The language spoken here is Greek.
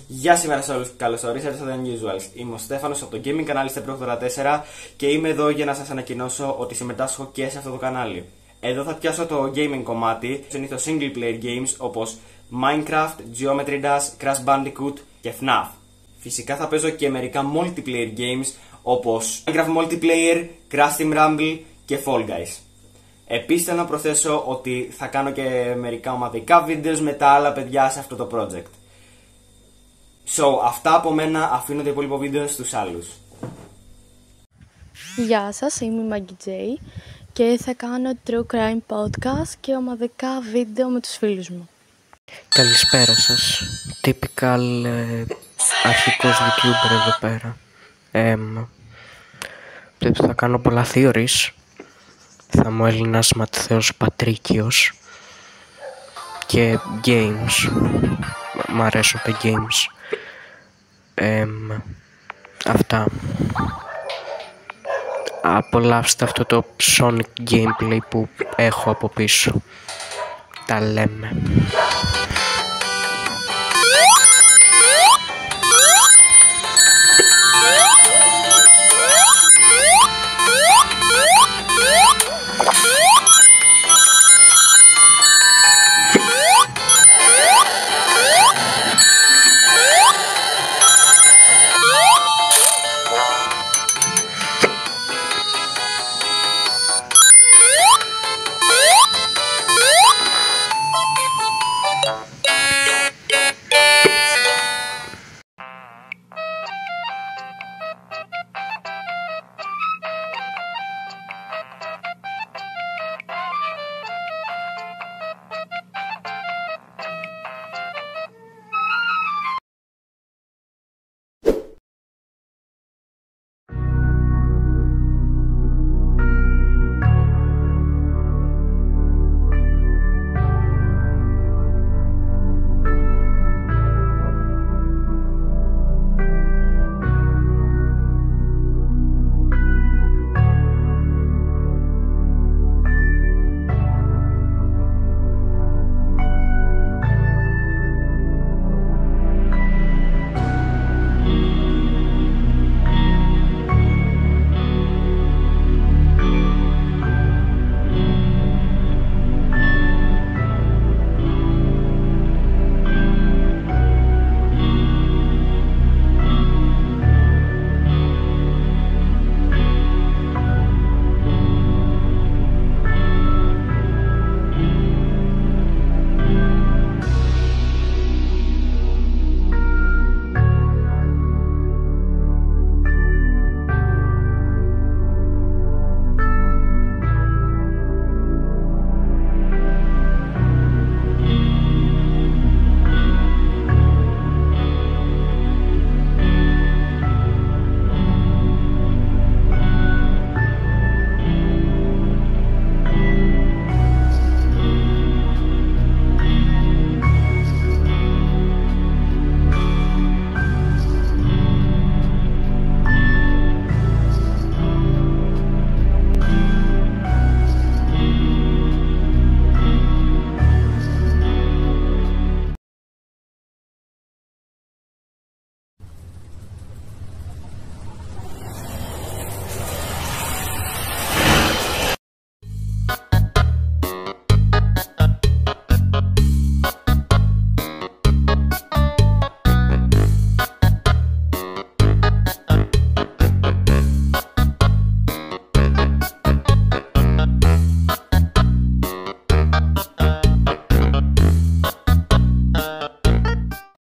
Γεια σήμερα σε όλους, καλώς ορίσατε στο The Unusuals. Είμαι ο Στέφανος από το gaming κανάλι Stepbrook4 και είμαι εδώ για να σας ανακοινώσω ότι συμμετάσχω και σε αυτό το κανάλι. Εδώ θα πιάσω το gaming κομμάτι, συνήθως single player games όπως Minecraft, Geometry Dash, Crash Bandicoot και FNAF. Φυσικά θα παίζω και μερικά multiplayer games όπως Minecraft Multiplayer, Crash Team Rumble και Fall Guys. Επίσης θέλω να προσθέσω ότι θα κάνω και μερικά ομαδικά βίντεο με τα άλλα παιδιά σε αυτό το project. Αυτά από μένα, αφήνω το υπόλοιπο βίντεο στους άλλους. Γεια σας, είμαι η Maggie J και θα κάνω True Crime Podcast και ομαδικά βίντεο με τους φίλους μου. Καλησπέρα σας, typical αρχικός YouTuber εδώ πέρα. Θα κάνω πολλά theories. Θα μου Έλληνας Ματθαίος Πατρίκιος και games. Μ' αρέσουν τα games. Αυτά. Απολαύστε αυτό το Sonic gameplay που έχω από πίσω. Τα λέμε.